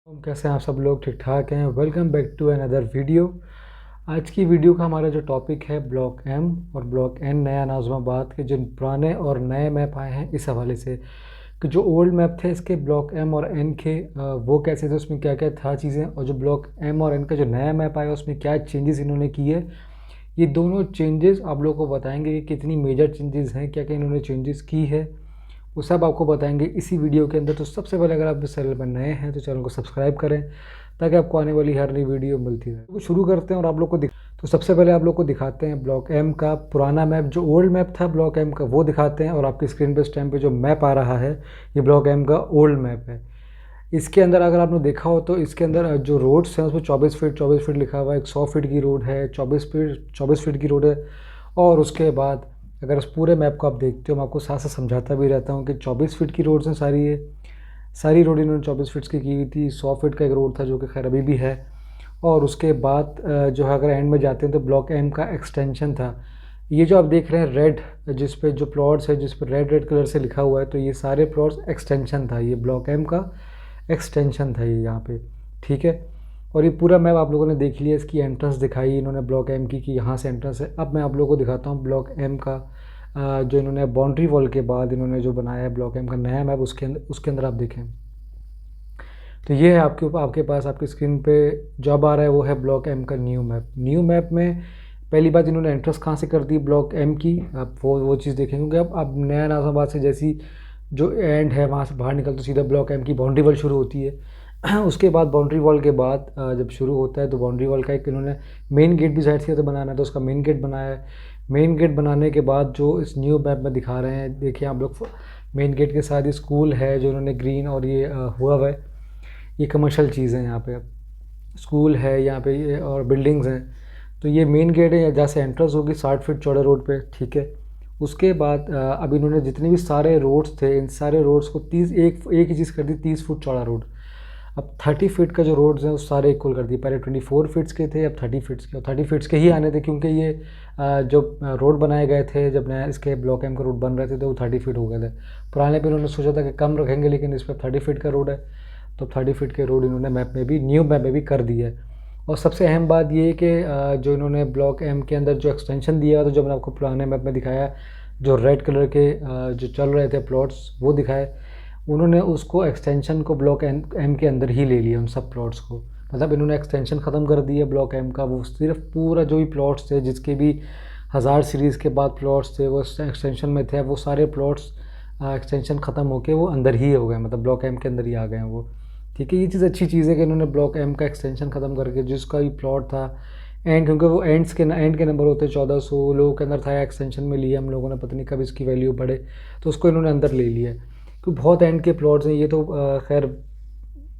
कैसे हैं आप सब लोग? ठीक ठाक हैं? Welcome back to another video. आज की वीडियो का हमारा जो टॉपिक है ब्लॉक एम और ब्लॉक एन नया नाज़िमाबाद के जिन पुराने और नए मैप आए हैं इस हवाले से कि जो ओल्ड मैप थे इसके ब्लॉक एम और एन के वो कैसे थे, उसमें क्या क्या था चीज़ें, और जो ब्लॉक एम और एन का जो नया मैप आया उसमें क्या चेंजेस इन्होंने किए। ये दोनों चेंजेस आप लोगों को बताएंगे कि कितनी मेजर चेंजेस हैं, क्या क्या इन्होंने चेंजेस की है, वो सब आपको बताएंगे इसी वीडियो के अंदर। तो सबसे पहले अगर आप इस चैनल पर नए हैं तो चैनल को सब्सक्राइब करें ताकि आपको आने वाली हर नई वीडियो मिलती रहे। तो शुरू करते हैं और आप लोग को तो सबसे पहले आप लोग को दिखाते हैं ब्लॉक एम का पुराना मैप, जो ओल्ड मैप था ब्लॉक एम का वो दिखाते हैं। और आपकी स्क्रीन पर इस टाइम पे जो मैप आ रहा है ये ब्लॉक एम का ओल्ड मैप है। इसके अंदर अगर आपने देखा हो तो इसके अंदर जो रोड्स हैं उसमें 24 फीट लिखा हुआ है, एक 100 फीट की रोड है, 24 फीट की रोड है। और उसके बाद अगर उस पूरे मैप को आप देखते हो, मैं आपको साथ साथ समझाता भी रहता हूँ कि 24 फीट की रोड्स हैं सारी। ये सारी रोड इन्होंने 24 फीट की हुई थी। 100 फीट का एक रोड था जो कि खैर अभी भी है। और उसके बाद जो है अगर एंड में जाते हैं तो ब्लॉक एम का एक्सटेंशन था। ये जो आप देख रहे हैं रेड, जिस पे जो प्लॉट्स है जिस पर रेड रेड कलर से लिखा हुआ है, तो ये सारे प्लॉट्स एक्सटेंशन था। ये ब्लॉक एम का एक्सटेंशन था ये यहाँ पे, ठीक है। और ये पूरा मैप आप लोगों ने देख लिया। इसकी एंट्रेंस दिखाई इन्होंने ब्लॉक एम की कि यहाँ से एंट्रेंस है। अब मैं आप लोगों को दिखाता हूँ ब्लॉक एम का जो इन्होंने बाउंड्री वॉल के बाद इन्होंने जो बनाया है ब्लॉक एम का नया मैप, उसके अंदर आप देखें तो ये है आपके पास आपकी स्क्रीन पे जो अब आ रहा है वो है ब्लॉक एम का न्यू मैप। न्यू मैप में पहली बात इन्होंने एंट्रेंस कहाँ से कर दी ब्लॉक एम की, आप वो चीज़ देखें क्योंकि अब नया नाज़िमाबाद से जैसी जो एंड है वहाँ से बाहर निकल तो सीधा ब्लॉक एम की बाउंड्री वॉल शुरू होती है। उसके बाद बाउंड्री वॉल के बाद जब शुरू होता है तो बाउंड्री वॉल का एक इन्होंने मेन गेट भी साइड से तो बनाना है, तो उसका मेन गेट बनाया है। मेन गेट बनाने के बाद जो इस न्यू मैप में दिखा रहे हैं, देखिए आप लोग, मेन गेट के साथ ये स्कूल है जो इन्होंने ग्रीन और ये हुआ है, ये कमर्शियल चीज़ है यहाँ पे। स्कूल है यहाँ पे ये और बिल्डिंग्स हैं। तो ये मेन गेट है जहाँ से एंट्रेंस होगी 60 फीट चौड़े रोड पे, ठीक है। उसके बाद अब इन्होंने जितने भी सारे रोड्स थे इन सारे रोड्स को 30 एक ही चीज़ कर दी, 30 फुट चौड़ा रोड। अब 30 फीट का जो रोड्स हैं उस सारे इक्वल कर दिए। पहले 24 फीट्स के थे, अब 30 फीट्स के, और 30 फीट्स के ही आने थे क्योंकि ये जो रोड बनाए गए थे जब नया इसके ब्लॉक एम का रोड बन रहे थे तो वो 30 फीट हो गए थे। पुराने पे इन्होंने सोचा था कि कम रखेंगे लेकिन इस पर 30 फीट का रोड है, तो 30 फीट के रोड इन्होंने मैप में भी न्यू मैप में भी कर दिया है। और सबसे अहम बात ये है कि जो इन्होंने ब्लॉक एम के अंदर जो एक्सटेंशन दिया तो जो मैंने आपको पुराने मैप में दिखाया, जो रेड कलर के जो चल रहे थे प्लॉट्स वो दिखाए, उन्होंने उसको एक्सटेंशन को ब्लॉक एम के अंदर ही ले लिया उन सब प्लॉट्स को। मतलब इन्होंने एक्सटेंशन ख़त्म कर दिया ब्लॉक एम का, वो सिर्फ पूरा जो भी प्लॉट्स थे जिसके भी 1000 सीरीज़ के बाद प्लॉट्स थे वो एक्सटेंशन में थे, वो सारे प्लॉट्स एक्सटेंशन ख़त्म होके वो अंदर ही हो गए, मतलब ब्लॉक एम के अंदर ही आ गए हैं वो, ठीक है। ये चीज़ अच्छी चीज़ है कि इन्होंने ब्लॉक एम का एक्सटेंशन ख़त्म करके जिसका भी प्लॉट था एंड, क्योंकि वो एंड के नंबर होते हैं 1400 लोगों के अंदर था, एक्सटेंशन में लिया हम लोगों ने, पता नहीं कब इसकी वैल्यू बढ़े तो उसको इन्होंने अंदर ले लिया। क्योंकि बहुत एंड के प्लॉट्स हैं ये तो खैर,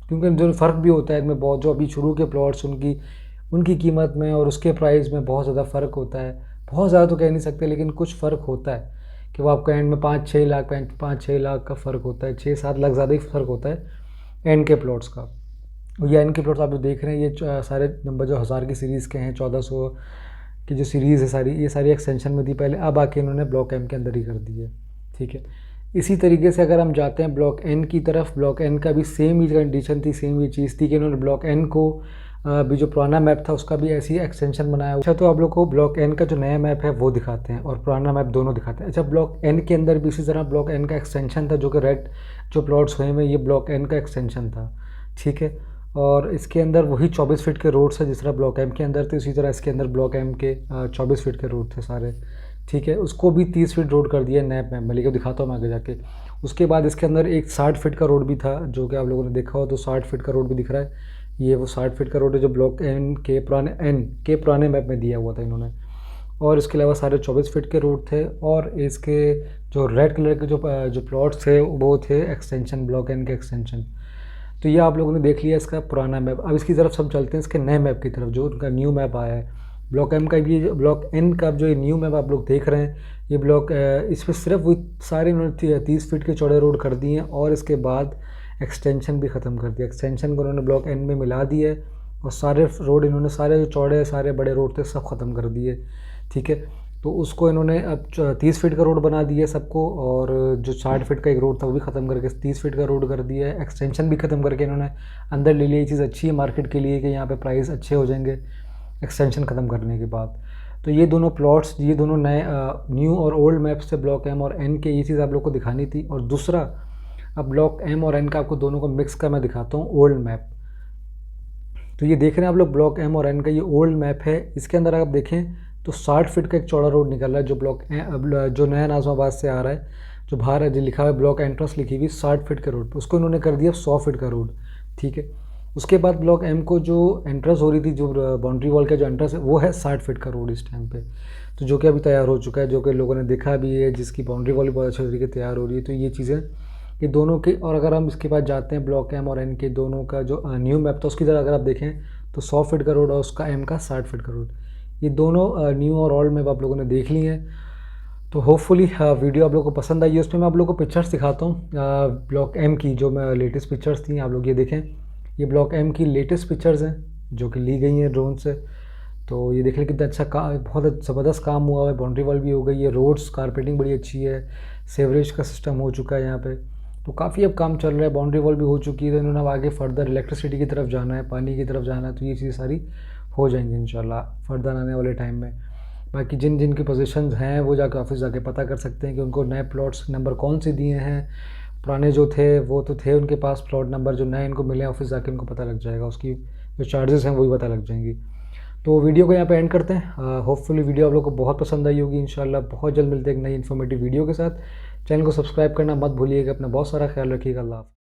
क्योंकि जो फ़र्क भी होता है इनमें बहुत, जो अभी शुरू के प्लॉट्स उनकी उनकी कीमत में और उसके प्राइस में बहुत ज़्यादा फ़र्क होता है। बहुत ज़्यादा तो कह नहीं सकते लेकिन कुछ फ़र्क होता है कि वो आपका एंड में 5-6 लाख का फ़र्क होता है, 6-7 लाख ज़्यादा ही फ़र्क होता है एंड के प्लॉट्स का। ये एंड के प्लॉट्स आप जो देख रहे हैं ये सारे नंबर जो 1000 की सीरीज़ के हैं, 1400 की जो सीरीज़ है सारी, ये सारी एक्सटेंशन में थी पहले, अब आके इन्होंने ब्लॉक एम के अंदर ही कर दी है, ठीक है। इसी तरीके से अगर हम जाते हैं ब्लॉक एन की तरफ, ब्लॉक एन का भी सेम ही कंडीशन थी, सेम ही चीज़ थी कि इन्होंने ब्लॉक एन को भी जो पुराना मैप था उसका भी ऐसी एक्सटेंशन बनाया। अच्छा, तो आप लोग को ब्लॉक एन का जो नया मैप है वो दिखाते हैं और पुराना मैप दोनों दिखाते हैं। अच्छा, ब्लॉक एन के अंदर भी इसी तरह ब्लॉक एन का एक्सटेंशन था, जो कि रेड जो प्लॉट्स हुए में ये ब्लॉक एन का एक्सटेंशन था, ठीक है। और इसके अंदर वही 24 फीट के रोड्स है जिस तरह ब्लॉक एम के अंदर थे, उसी तरह इसके अंदर ब्लॉक एम के 24 फीट के रोड थे सारे, ठीक है। उसको भी 30 फीट रोड कर दिया नैप में, मैं लेकर दिखाता हूँ मैं आगे जाके। उसके बाद इसके अंदर एक 60 फीट का रोड भी था जो कि आप लोगों ने देखा हो, तो 60 फीट का रोड भी दिख रहा है। ये वो 60 फीट का रोड है जो ब्लॉक एन के पुराने मैप में दिया हुआ था इन्होंने। और इसके अलावा सारे 24 फीट के रोड थे। और इसके जो रेड कलर के जो प्लॉट्स थे वो थे एक्सटेंशन, ब्लॉक एन के एक्सटेंशन। तो ये आप लोगों ने देख लिया इसका पुराना मैप। अब इसकी तरफ सब चलते हैं इसके नए मैप की तरफ, जो उनका न्यू मैप आया है ब्लॉक एम का। ये ब्लॉक एन का जो ये न्यू मैप आप लोग देख रहे हैं, ये ब्लॉक इस पर सिर्फ वो सारे उन्होंने 30 फीट के चौड़े रोड कर दिए हैं और इसके बाद एक्सटेंशन भी ख़त्म कर दिया। एक्सटेंशन को उन्होंने ब्लॉक एन में मिला दिया है और सारे रोड इन्होंने, सारे जो चौड़े सारे बड़े रोड थे सब ख़त्म कर दिए, ठीक है। तो उसको इन्होंने अब 30 फीट का रोड बना दिया सबको, और जो 60 फीट का एक रोड था वो भी ख़त्म करके 30 फीट का रोड कर दिया है। एक्सटेंशन भी ख़त्म करके इन्होंने अंदर ले लिया। ये चीज़ अच्छी है मार्केट के लिए कि यहाँ पे प्राइस अच्छे हो जाएंगे एक्सटेंशन ख़त्म करने के बाद। तो ये दोनों प्लॉट्स, ये दोनों नए न्यू और ओल्ड मैप्स थे ब्लॉक एम और एन के, ये चीज़ आप लोग को दिखानी थी। और दूसरा, अब ब्लॉक एम और एन का आपको दोनों को मिक्स का मैं दिखाता हूँ ओल्ड मैप। तो ये देख रहे हैं आप लोग ब्लॉक एम और एन का ये ओल्ड मैप है। इसके अंदर आप देखें तो 60 फीट का एक चौड़ा रोड निकल रहा है जो जो नया नाज़िमाबाद से आ रहा है, जो बाहर है जो लिखा हुआ है ब्लॉक एंट्रेंस लिखी हुई 60 फीट के रोड पे, उसको इन्होंने कर दिया 100 फीट का रोड। ठीक है। उसके बाद ब्लॉक एम को जो एंट्रेंस हो रही थी, जो बाउंड्री वॉल का जो एंट्रेंस है वो है 60 फीट का रोड इस टाइम पे, तो जो कि अभी तैयार हो चुका है, जो कि लोगों ने देखा भी है, जिसकी बाउंड्री वॉल भी बहुत अच्छे तरीके तैयार हो रही है। तो ये चीज़ें ये दोनों की। और अगर हम इसके बाद जाते हैं ब्लॉक एम और एन के दोनों का जो न्यू मैप था उसकी तरह अगर आप देखें तो 100 फीट का रोड और उसका एम का 60 फीट का रोड, ये दोनों न्यू और ओल्ड मैप आप लोगों ने देख ली हैं। तो होपफुली वीडियो आप लोगों को पसंद आई है। उसमें मैं आप लोगों को पिक्चर्स दिखाता हूँ ब्लॉक एम की, जो मैं लेटेस्ट पिक्चर्स थी, आप लोग ये देखें। ये ब्लॉक एम की लेटेस्ट पिक्चर्स हैं जो कि ली गई हैं ड्रोन से। तो ये देख लें कितना अच्छा काम, बहुत ज़बरदस्त काम हुआ है। बाउंड्री वॉल भी हो गई है, रोड्स कारपेटिंग बड़ी अच्छी है, सेवरेज का सिस्टम हो चुका है यहाँ पे। तो काफ़ी अब काम चल रहा है, बाउंड्री वॉल भी हो चुकी है। तो इन्होंने अब आगे फर्दर इलेक्ट्रिसिटी की तरफ जाना है, पानी की तरफ जाना है, तो ये चीज़ें सारी हो जाएंगी इंशाल्लाह फर्दर आने वाले टाइम में। बाकी जिन जिन की पोजीशंस हैं वो जाके ऑफिस जाके पता कर सकते हैं कि उनको नए प्लॉट्स नंबर कौन से दिए हैं। पुराने जो थे वो तो थे उनके पास प्लॉट नंबर, जो नए इनको मिले ऑफिस जाके उनको पता लग जाएगा, उसकी जो चार्जेस हैं वो भी पता लग जाएंगी। तो वीडियो को यहाँ पे एंड करते हैं। होपफुली वीडियो आप लोग को बहुत पसंद आई होगी इंशाल्लाह। बहुत जल्द मिलते हैं एक नई इन्फॉर्मेटिव वीडियो के साथ। चैनल को सब्सक्राइब करना मत भूलिएगा। अपना बहुत सारा ख्याल रखिएगा। अल्लाह हाफ़िज़।